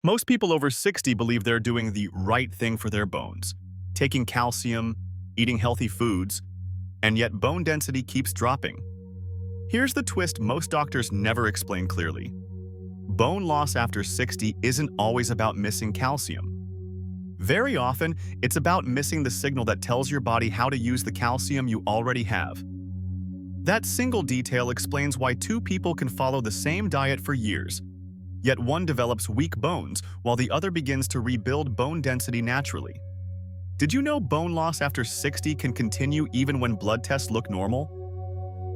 Most people over 60 believe they're doing the right thing for their bones, taking calcium, eating healthy foods, and yet bone density keeps dropping. Here's the twist most doctors never explain clearly. Bone loss after 60 isn't always about missing calcium. Very often, it's about missing the signal that tells your body how to use the calcium you already have. That single detail explains why two people can follow the same diet for years, yet one develops weak bones while the other begins to rebuild bone density naturally. Did you know bone loss after 60 can continue even when blood tests look normal?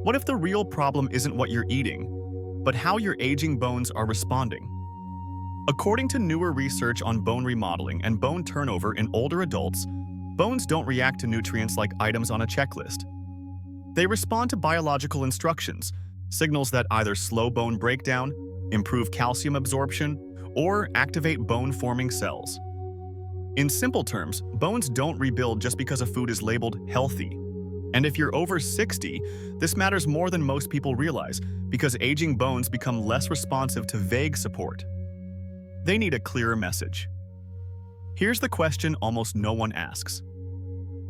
What if the real problem isn't what you're eating, but how your aging bones are responding? According to newer research on bone remodeling and bone turnover in older adults, bones don't react to nutrients like items on a checklist. They respond to biological instructions, signals that either slow bone breakdown, improve calcium absorption, or activate bone-forming cells. In simple terms, bones don't rebuild just because a food is labeled healthy. And if you're over 60, this matters more than most people realize because aging bones become less responsive to vague support. They need a clearer message. Here's the question almost no one asks.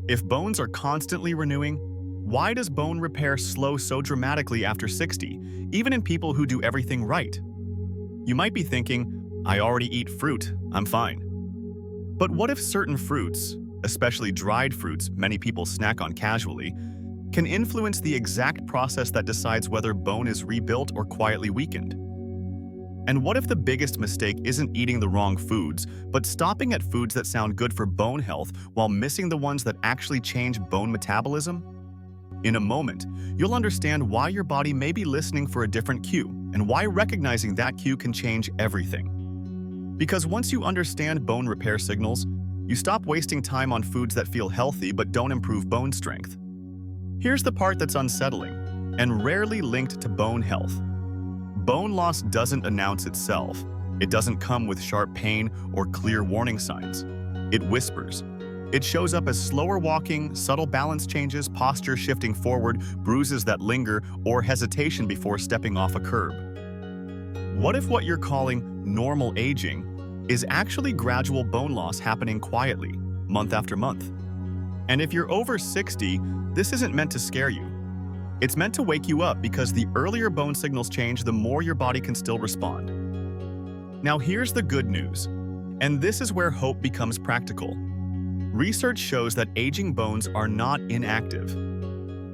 If bones are constantly renewing, why does bone repair slow so dramatically after 60, even in people who do everything right? You might be thinking, I already eat fruit, I'm fine. But what if certain fruits, especially dried fruits many people snack on casually, can influence the exact process that decides whether bone is rebuilt or quietly weakened? And what if the biggest mistake isn't eating the wrong foods, but stopping at foods that sound good for bone health while missing the ones that actually change bone metabolism? In a moment, you'll understand why your body may be listening for a different cue and why recognizing that cue can change everything. Because once you understand bone repair signals, you stop wasting time on foods that feel healthy but don't improve bone strength. Here's the part that's unsettling and rarely linked to bone health. Bone loss doesn't announce itself. It doesn't come with sharp pain or clear warning signs. It whispers. It shows up as slower walking, subtle balance changes, posture shifting forward, bruises that linger, or hesitation before stepping off a curb. What if what you're calling normal aging is actually gradual bone loss happening quietly, month after month? And if you're over 60, this isn't meant to scare you. It's meant to wake you up because the earlier bone signals change, the more your body can still respond. Now here's the good news, and this is where hope becomes practical. Research shows that aging bones are not inactive.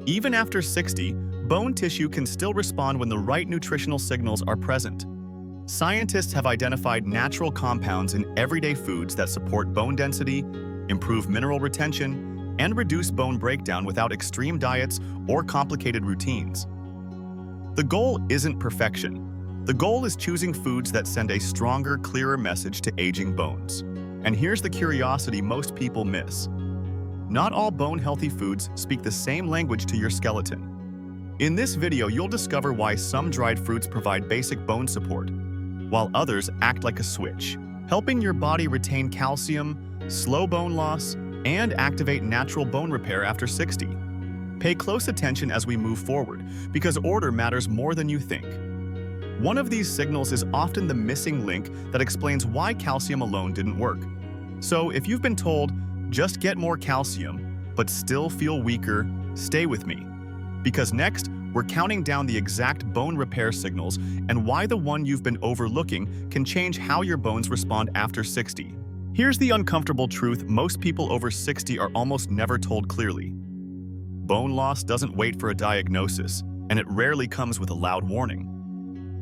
Even after 60, bone tissue can still respond when the right nutritional signals are present. Scientists have identified natural compounds in everyday foods that support bone density, improve mineral retention, and reduce bone breakdown without extreme diets or complicated routines. The goal isn't perfection. The goal is choosing foods that send a stronger, clearer message to aging bones. And here's the curiosity most people miss. Not all bone-healthy foods speak the same language to your skeleton. In this video, you'll discover why some dried fruits provide basic bone support, while others act like a switch, helping your body retain calcium, slow bone loss, and activate natural bone repair after 60. Pay close attention as we move forward, because order matters more than you think. One of these signals is often the missing link that explains why calcium alone didn't work. So if you've been told, just get more calcium, but still feel weaker, stay with me. Because next, we're counting down the exact bone repair signals and why the one you've been overlooking can change how your bones respond after 60. Here's the uncomfortable truth most people over 60 are almost never told clearly. Bone loss doesn't wait for a diagnosis, and it rarely comes with a loud warning.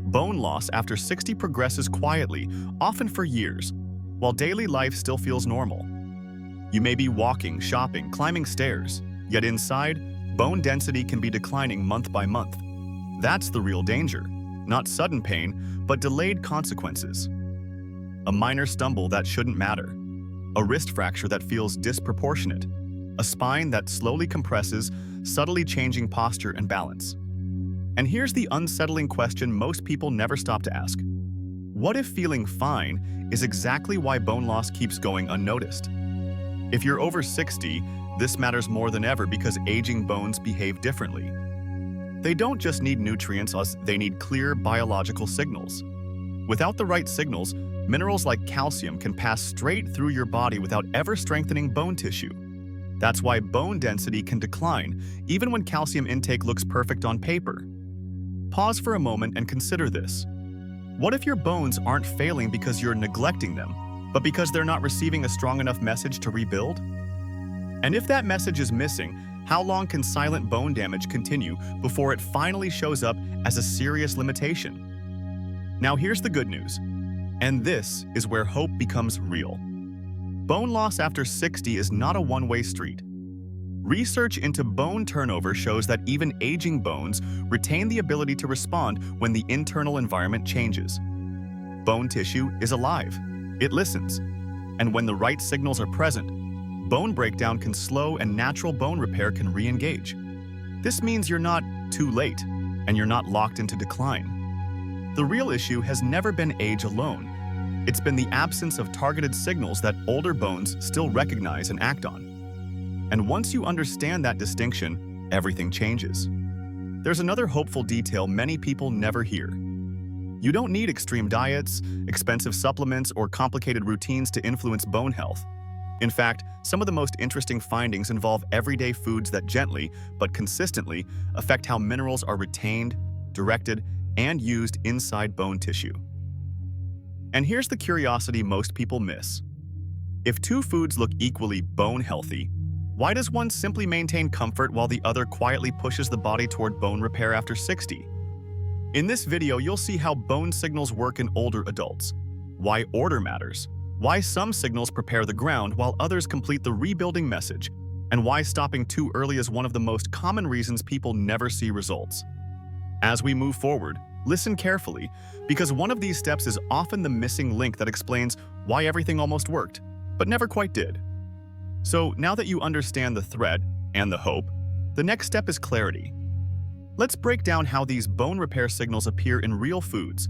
Bone loss after 60 progresses quietly, often for years, while daily life still feels normal. You may be walking, shopping, climbing stairs, yet inside, bone density can be declining month by month. That's the real danger, not sudden pain, but delayed consequences. A minor stumble that shouldn't matter, a wrist fracture that feels disproportionate, a spine that slowly compresses, subtly changing posture and balance. And here's the unsettling question most people never stop to ask. What if feeling fine is exactly why bone loss keeps going unnoticed? If you're over 60, this matters more than ever because aging bones behave differently. They don't just need nutrients, they need clear biological signals. Without the right signals, minerals like calcium can pass straight through your body without ever strengthening bone tissue. That's why bone density can decline, even when calcium intake looks perfect on paper. Pause for a moment and consider this. What if your bones aren't failing because you're neglecting them, but because they're not receiving a strong enough message to rebuild? And if that message is missing, how long can silent bone damage continue before it finally shows up as a serious limitation? Now here's the good news, and this is where hope becomes real. Bone loss after 60 is not a one-way street. Research into bone turnover shows that even aging bones retain the ability to respond when the internal environment changes. Bone tissue is alive. It listens. And when the right signals are present, bone breakdown can slow and natural bone repair can re-engage. This means you're not too late, and you're not locked into decline. The real issue has never been age alone. It's been the absence of targeted signals that older bones still recognize and act on. And once you understand that distinction, everything changes. There's another hopeful detail many people never hear. You don't need extreme diets, expensive supplements, or complicated routines to influence bone health. In fact, some of the most interesting findings involve everyday foods that gently, but consistently, affect how minerals are retained, directed, and used inside bone tissue. And here's the curiosity most people miss. If two foods look equally bone healthy, why does one simply maintain comfort while the other quietly pushes the body toward bone repair after 60? In this video, you'll see how bone signals work in older adults, why order matters, why some signals prepare the ground while others complete the rebuilding message, and why stopping too early is one of the most common reasons people never see results. As we move forward, listen carefully, because one of these steps is often the missing link that explains why everything almost worked, but never quite did. So now that you understand the thread and the hope, the next step is clarity. Let's break down how these bone repair signals appear in real foods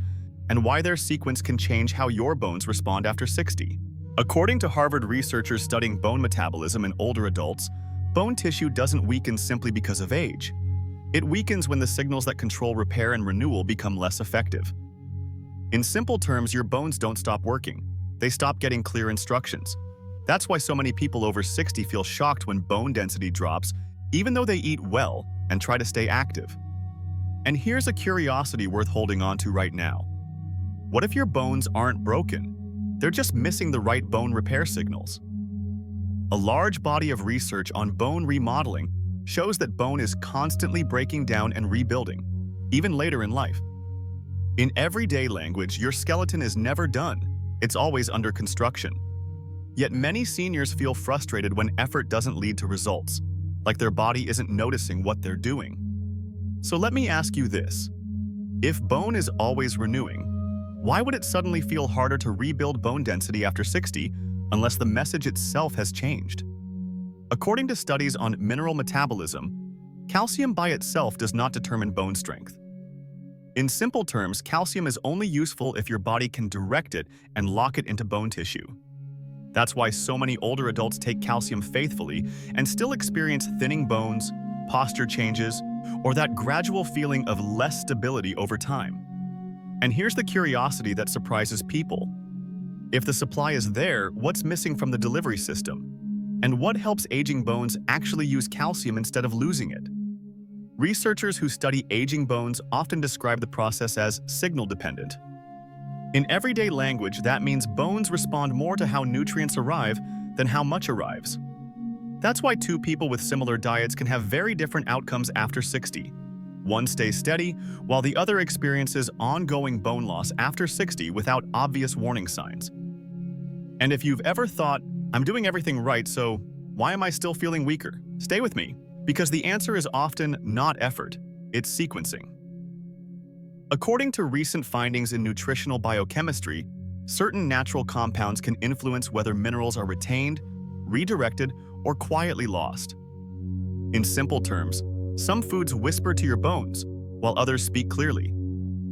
and why their sequence can change how your bones respond after 60. According to Harvard researchers studying bone metabolism in older adults, bone tissue doesn't weaken simply because of age. It weakens when the signals that control repair and renewal become less effective. In simple terms, your bones don't stop working. They stop getting clear instructions. That's why so many people over 60 feel shocked when bone density drops, even though they eat well and try to stay active. And here's a curiosity worth holding on to right now. What if your bones aren't broken? They're just missing the right bone repair signals. A large body of research on bone remodeling shows that bone is constantly breaking down and rebuilding, even later in life. In everyday language, your skeleton is never done. It's always under construction. Yet many seniors feel frustrated when effort doesn't lead to results, like their body isn't noticing what they're doing. So let me ask you this. If bone is always renewing, why would it suddenly feel harder to rebuild bone density after 60 unless the message itself has changed? According to studies on mineral metabolism, calcium by itself does not determine bone strength. In simple terms, calcium is only useful if your body can direct it and lock it into bone tissue. That's why so many older adults take calcium faithfully and still experience thinning bones, posture changes, or that gradual feeling of less stability over time. And here's the curiosity that surprises people. If the supply is there, what's missing from the delivery system? And what helps aging bones actually use calcium instead of losing it? Researchers who study aging bones often describe the process as signal-dependent. In everyday language, that means bones respond more to how nutrients arrive than how much arrives. That's why two people with similar diets can have very different outcomes after 60. One stays steady, while the other experiences ongoing bone loss after 60 without obvious warning signs. And if you've ever thought, I'm doing everything right, so why am I still feeling weaker? Stay with me, because the answer is often not effort, it's sequencing. According to recent findings in nutritional biochemistry, certain natural compounds can influence whether minerals are retained, redirected, or quietly lost. In simple terms, some foods whisper to your bones, while others speak clearly.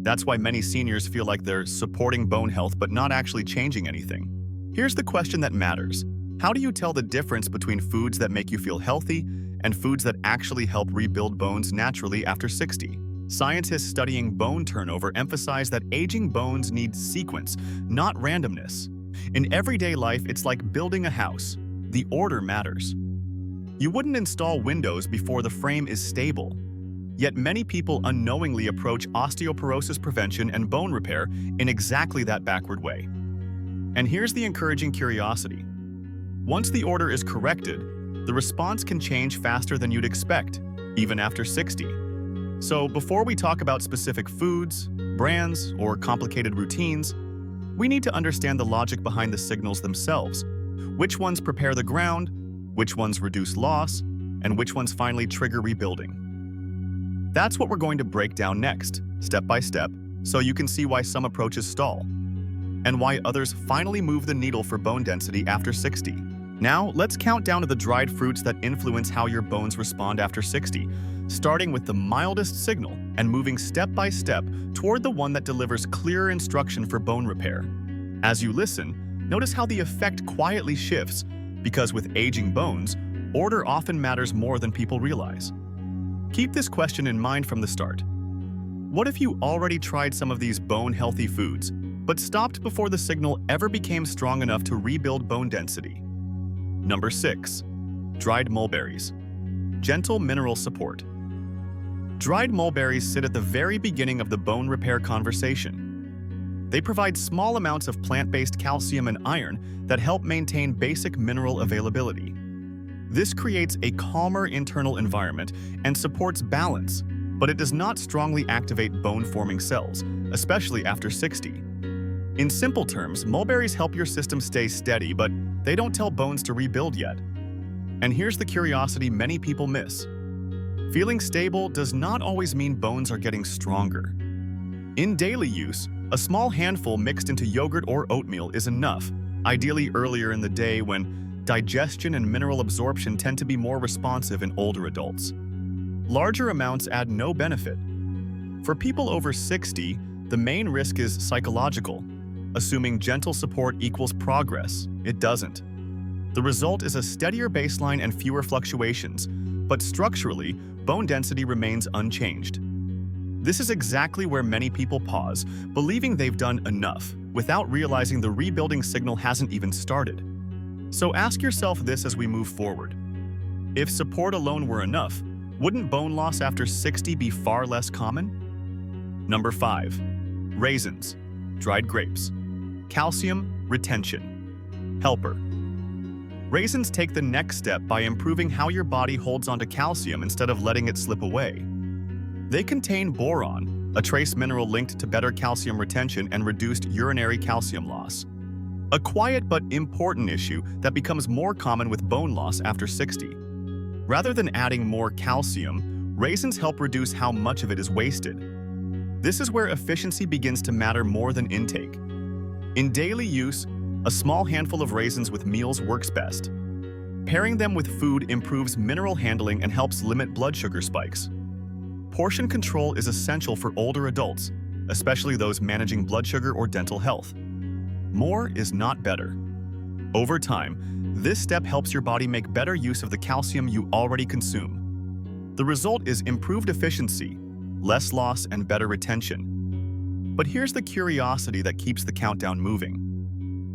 That's why many seniors feel like they're supporting bone health but not actually changing anything. Here's the question that matters. How do you tell the difference between foods that make you feel healthy and foods that actually help rebuild bones naturally after 60? Scientists studying bone turnover emphasize that aging bones need sequence, not randomness. In everyday life, it's like building a house. The order matters. You wouldn't install windows before the frame is stable. Yet many people unknowingly approach osteoporosis prevention and bone repair in exactly that backward way. And here's the encouraging curiosity. Once the order is corrected, the response can change faster than you'd expect, even after 60. So before we talk about specific foods, brands, or complicated routines, we need to understand the logic behind the signals themselves. Which ones prepare the ground, which ones reduce loss, and which ones finally trigger rebuilding. That's what we're going to break down next, step by step, so you can see why some approaches stall, and why others finally move the needle for bone density after 60. Now, let's count down to the dried fruits that influence how your bones respond after 60, starting with the mildest signal and moving step by step toward the one that delivers clearer instruction for bone repair. As you listen, notice how the effect quietly shifts, because with aging bones, order often matters more than people realize. Keep this question in mind from the start. What if you already tried some of these bone-healthy foods, but stopped before the signal ever became strong enough to rebuild bone density? Number 6. Dried mulberries. Gentle mineral support. Dried mulberries sit at the very beginning of the bone repair conversation. They provide small amounts of plant-based calcium and iron that help maintain basic mineral availability. This creates a calmer internal environment and supports balance, but it does not strongly activate bone-forming cells, especially after 60. In simple terms, mulberries help your system stay steady, but they don't tell bones to rebuild yet. And here's the curiosity many people miss. Feeling stable does not always mean bones are getting stronger. In daily use, a small handful mixed into yogurt or oatmeal is enough, ideally earlier in the day when digestion and mineral absorption tend to be more responsive in older adults. Larger amounts add no benefit. For people over 60, the main risk is psychological. Assuming gentle support equals progress, it doesn't. The result is a steadier baseline and fewer fluctuations, but structurally, bone density remains unchanged. This is exactly where many people pause, believing they've done enough, without realizing the rebuilding signal hasn't even started. So ask yourself this as we move forward. If support alone were enough, wouldn't bone loss after 60 be far less common? Number 5. Raisins. Dried grapes. Calcium retention. Helper. Raisins take the next step by improving how your body holds onto calcium instead of letting it slip away. They contain boron, a trace mineral linked to better calcium retention and reduced urinary calcium loss. A quiet but important issue that becomes more common with bone loss after 60. Rather than adding more calcium, raisins help reduce how much of it is wasted. This is where efficiency begins to matter more than intake. In daily use, a small handful of raisins with meals works best. Pairing them with food improves mineral handling and helps limit blood sugar spikes. Portion control is essential for older adults, especially those managing blood sugar or dental health. More is not better. Over time, this step helps your body make better use of the calcium you already consume. The result is improved efficiency, less loss, and better retention. But here's the curiosity that keeps the countdown moving.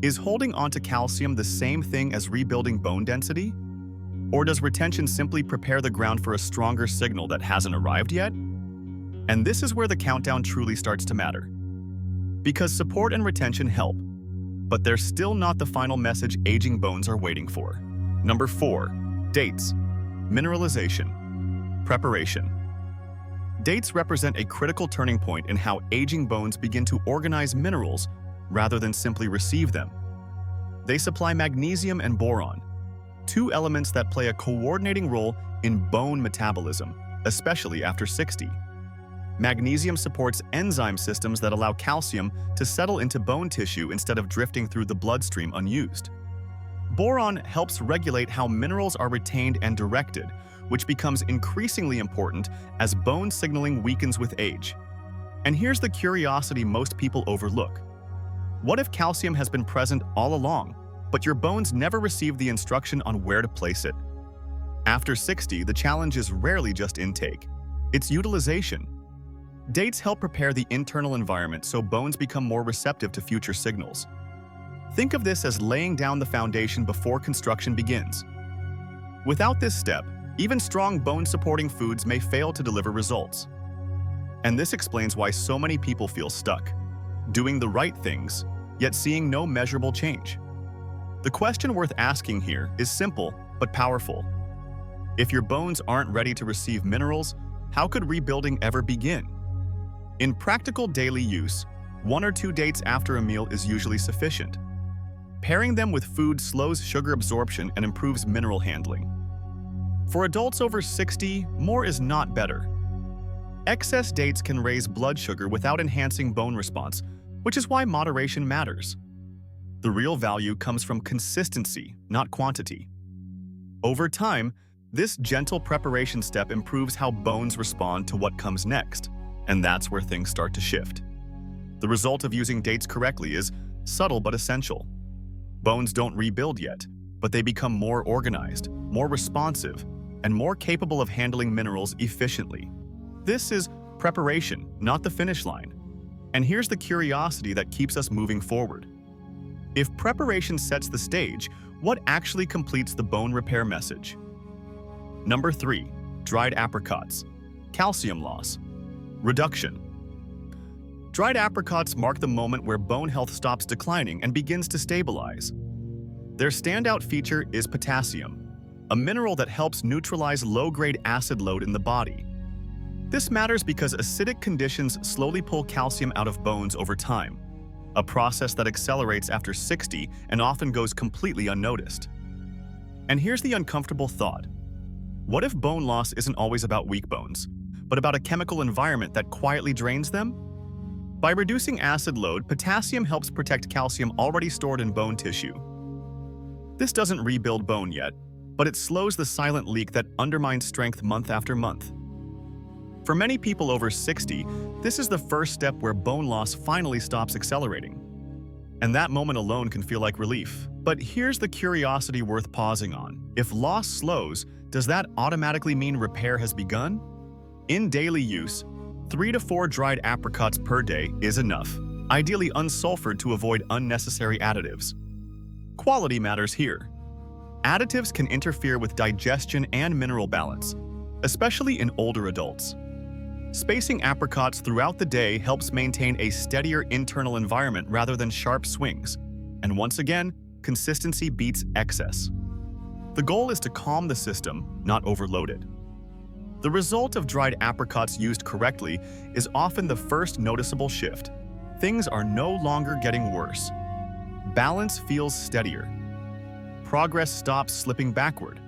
Is holding onto calcium the same thing as rebuilding bone density? Or does retention simply prepare the ground for a stronger signal that hasn't arrived yet? And this is where the countdown truly starts to matter. Because support and retention help, but they're still not the final message aging bones are waiting for. Number 4. Dates. Mineralization. Preparation. Dates represent a critical turning point in how aging bones begin to organize minerals rather than simply receive them. They supply magnesium and boron, two elements that play a coordinating role in bone metabolism, especially after 60. Magnesium supports enzyme systems that allow calcium to settle into bone tissue instead of drifting through the bloodstream unused. Boron helps regulate how minerals are retained and directed, which becomes increasingly important as bone signaling weakens with age. And here's the curiosity most people overlook. What if calcium has been present all along, but your bones never received the instruction on where to place it? After 60, the challenge is rarely just intake. It's utilization. Dates help prepare the internal environment so bones become more receptive to future signals. Think of this as laying down the foundation before construction begins. Without this step, even strong bone-supporting foods may fail to deliver results. And this explains why so many people feel stuck, doing the right things, yet seeing no measurable change. The question worth asking here is simple but powerful. If your bones aren't ready to receive minerals, how could rebuilding ever begin? In practical daily use, 1 or 2 dates after a meal is usually sufficient. Pairing them with food slows sugar absorption and improves mineral handling. For adults over 60, more is not better. Excess dates can raise blood sugar without enhancing bone response, which is why moderation matters. The real value comes from consistency, not quantity. Over time, this gentle preparation step improves how bones respond to what comes next, and that's where things start to shift. The result of using dates correctly is subtle but essential. Bones don't rebuild yet, but they become more organized, more responsive, and more capable of handling minerals efficiently. This is preparation, not the finish line. And here's the curiosity that keeps us moving forward. If preparation sets the stage, what actually completes the bone repair message? Number 3. Dried apricots. Calcium loss. Reduction. Dried apricots mark the moment where bone health stops declining and begins to stabilize. Their standout feature is potassium, a mineral that helps neutralize low-grade acid load in the body. This matters because acidic conditions slowly pull calcium out of bones over time, a process that accelerates after 60 and often goes completely unnoticed. And here's the uncomfortable thought. What if bone loss isn't always about weak bones, but about a chemical environment that quietly drains them? By reducing acid load, potassium helps protect calcium already stored in bone tissue. This doesn't rebuild bone yet, but it slows the silent leak that undermines strength month after month. For many people over 60, this is the first step where bone loss finally stops accelerating. And that moment alone can feel like relief. But here's the curiosity worth pausing on. If loss slows, does that automatically mean repair has begun? In daily use, 3 to 4 dried apricots per day is enough, ideally unsulfured to avoid unnecessary additives. Quality matters here. Additives can interfere with digestion and mineral balance, especially in older adults. Spacing apricots throughout the day helps maintain a steadier internal environment rather than sharp swings. And once again, consistency beats excess. The goal is to calm the system, not overload it. The result of dried apricots used correctly is often the first noticeable shift. Things are no longer getting worse. Balance feels steadier. Progress stops slipping backward.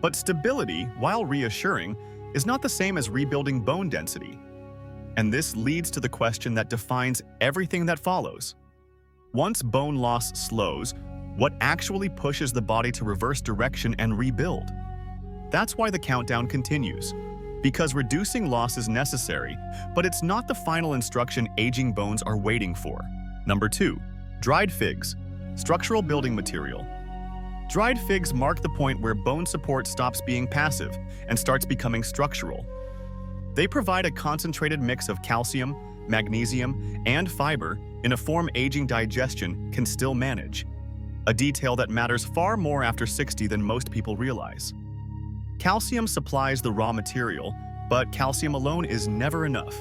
But stability, while reassuring, is not the same as rebuilding bone density. And this leads to the question that defines everything that follows. Once bone loss slows, what actually pushes the body to reverse direction and rebuild? That's why the countdown continues. Because reducing loss is necessary, but it's not the final instruction aging bones are waiting for. Number 2. Dried figs. Structural building material. Dried figs mark the point where bone support stops being passive and starts becoming structural. They provide a concentrated mix of calcium, magnesium, and fiber in a form aging digestion can still manage, a detail that matters far more after 60 than most people realize. Calcium supplies the raw material, but calcium alone is never enough.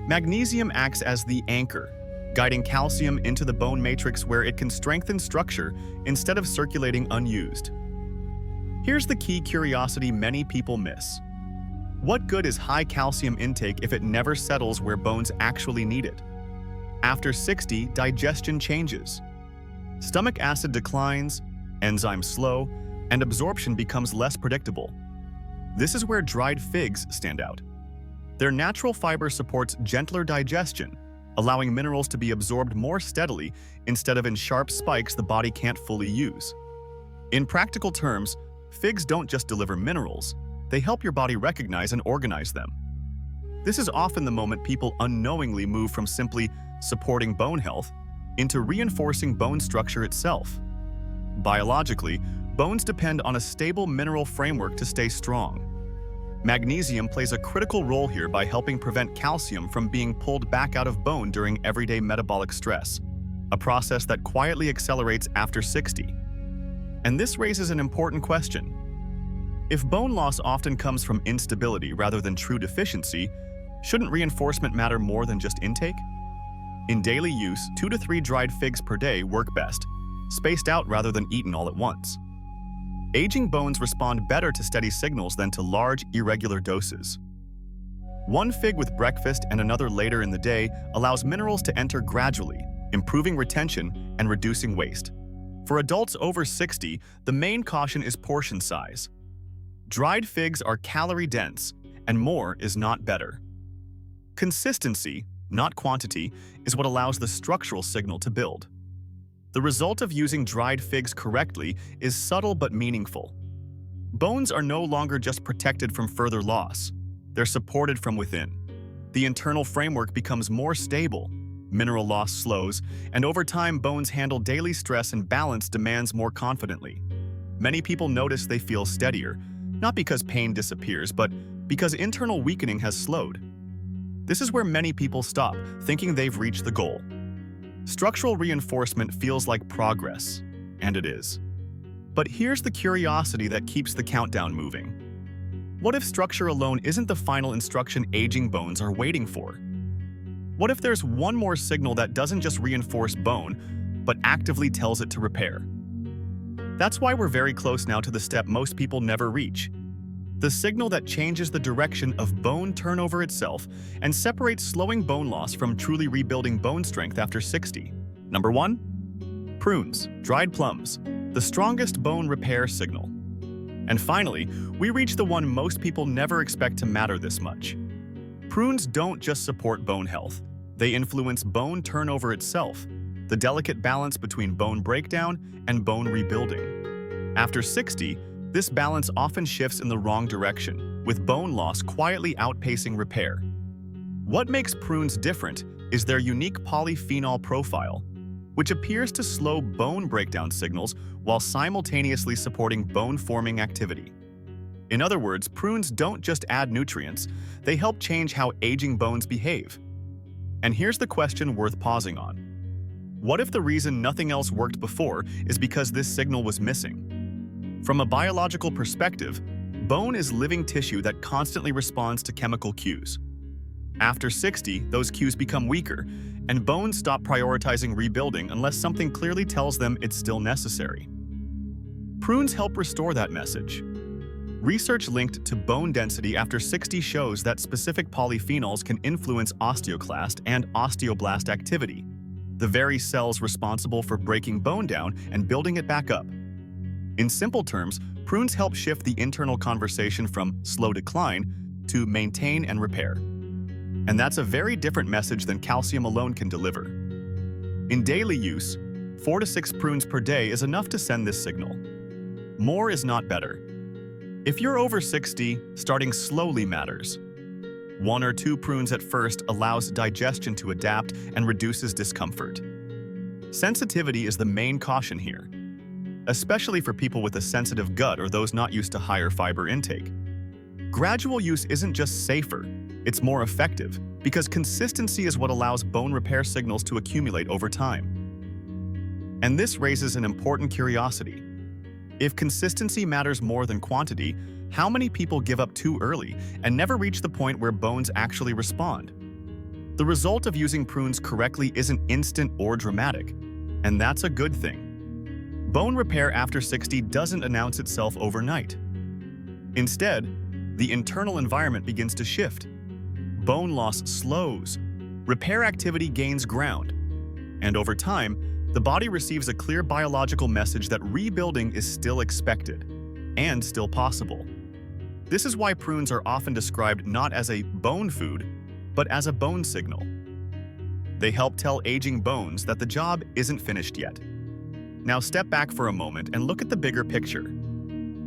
Magnesium acts as the anchor, guiding calcium into the bone matrix where it can strengthen structure instead of circulating unused. Here's the key curiosity many people miss. What good is high calcium intake if it never settles where bones actually need it? After 60, digestion changes. Stomach acid declines, enzymes slow, and absorption becomes less predictable. This is where dried figs stand out. Their natural fiber supports gentler digestion, allowing minerals to be absorbed more steadily instead of in sharp spikes the body can't fully use. In practical terms, figs don't just deliver minerals, they help your body recognize and organize them. This is often the moment people unknowingly move from simply supporting bone health into reinforcing bone structure itself. Biologically, bones depend on a stable mineral framework to stay strong. Magnesium plays a critical role here by helping prevent calcium from being pulled back out of bone during everyday metabolic stress, a process that quietly accelerates after 60. And this raises an important question. If bone loss often comes from instability rather than true deficiency, shouldn't reinforcement matter more than just intake? In daily use, 2 to 3 dried figs per day work best, spaced out rather than eaten all at once. Aging bones respond better to steady signals than to large, irregular doses. 1 fig with breakfast and another later in the day allows minerals to enter gradually, improving retention and reducing waste. For adults over 60, the main caution is portion size. Dried figs are calorie-dense, and more is not better. Consistency, not quantity, is what allows the structural signal to build. The result of using dried figs correctly is subtle but meaningful. Bones are no longer just protected from further loss. They're supported from within. The internal framework becomes more stable, mineral loss slows, and over time bones handle daily stress and balance demands more confidently. Many people notice they feel steadier, not because pain disappears, but because internal weakening has slowed. This is where many people stop, thinking they've reached the goal. Structural reinforcement feels like progress, and it is. But here's the curiosity that keeps the countdown moving. What if structure alone isn't the final instruction aging bones are waiting for? What if there's one more signal that doesn't just reinforce bone, but actively tells it to repair? That's why we're very close now to the step most people never reach. The signal that changes the direction of bone turnover itself and separates slowing bone loss from truly rebuilding bone strength after 60. Number 1. Prunes, dried plums, the strongest bone repair signal. And finally, we reach the one most people never expect to matter this much. Prunes don't just support bone health, they influence bone turnover itself, the delicate balance between bone breakdown and bone rebuilding. After 60, this balance often shifts in the wrong direction, with bone loss quietly outpacing repair. What makes prunes different is their unique polyphenol profile, which appears to slow bone breakdown signals while simultaneously supporting bone-forming activity. In other words, prunes don't just add nutrients, they help change how aging bones behave. And here's the question worth pausing on. What if the reason nothing else worked before is because this signal was missing? From a biological perspective, bone is living tissue that constantly responds to chemical cues. After 60, those cues become weaker, and bones stop prioritizing rebuilding unless something clearly tells them it's still necessary. Prunes help restore that message. Research linked to bone density after 60 shows that specific polyphenols can influence osteoclast and osteoblast activity, the very cells responsible for breaking bone down and building it back up. In simple terms, prunes help shift the internal conversation from slow decline to maintain and repair. And that's a very different message than calcium alone can deliver. In daily use, 4 to 6 prunes per day is enough to send this signal. More is not better. If you're over 60, starting slowly matters. 1 or 2 prunes at first allows digestion to adapt and reduces discomfort. Sensitivity is the main caution here, especially for people with a sensitive gut or those not used to higher fiber intake. Gradual use isn't just safer, it's more effective, because consistency is what allows bone repair signals to accumulate over time. And this raises an important curiosity. If consistency matters more than quantity, how many people give up too early and never reach the point where bones actually respond? The result of using prunes correctly isn't instant or dramatic, and that's a good thing. Bone repair after 60 doesn't announce itself overnight. Instead, the internal environment begins to shift. Bone loss slows, repair activity gains ground, and over time, the body receives a clear biological message that rebuilding is still expected and still possible. This is why prunes are often described not as a bone food, but as a bone signal. They help tell aging bones that the job isn't finished yet. Now step back for a moment and look at the bigger picture.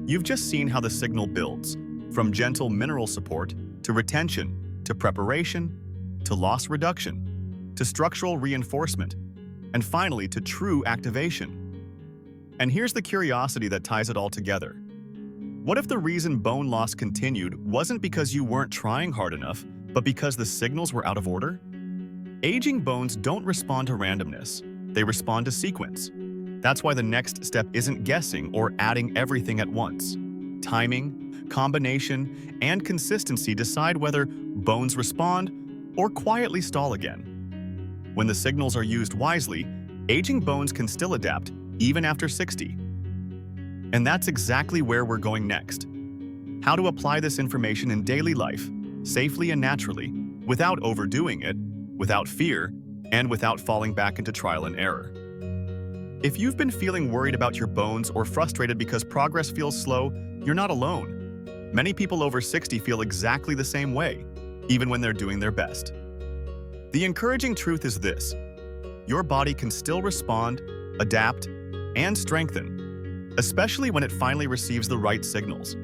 You've just seen how the signal builds, from gentle mineral support to retention, to preparation, to loss reduction, to structural reinforcement, and finally to true activation. And here's the curiosity that ties it all together. What if the reason bone loss continued wasn't because you weren't trying hard enough, but because the signals were out of order? Aging bones don't respond to randomness. They respond to sequence. That's why the next step isn't guessing or adding everything at once. Timing, combination, and consistency decide whether bones respond or quietly stall again. When the signals are used wisely, aging bones can still adapt even after 60. And that's exactly where we're going next. How to apply this information in daily life, safely and naturally, without overdoing it, without fear, and without falling back into trial and error. If you've been feeling worried about your bones or frustrated because progress feels slow, you're not alone. Many people over 60 feel exactly the same way, even when they're doing their best. The encouraging truth is this: your body can still respond, adapt, and strengthen, especially when it finally receives the right signals.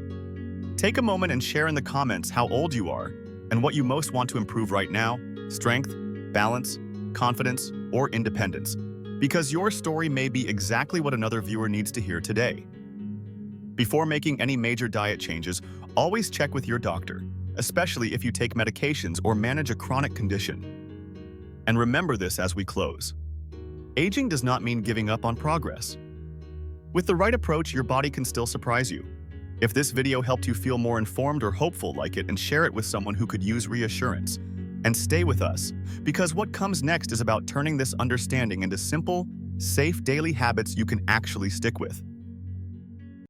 Take a moment and share in the comments how old you are and what you most want to improve right now: strength, balance, confidence, or independence, because your story may be exactly what another viewer needs to hear today. Before making any major diet changes, always check with your doctor, especially if you take medications or manage a chronic condition. And remember this as we close: aging does not mean giving up on progress. With the right approach, your body can still surprise you. If this video helped you feel more informed or hopeful, like it and share it with someone who could use reassurance. And stay with us, because what comes next is about turning this understanding into simple, safe daily habits you can actually stick with.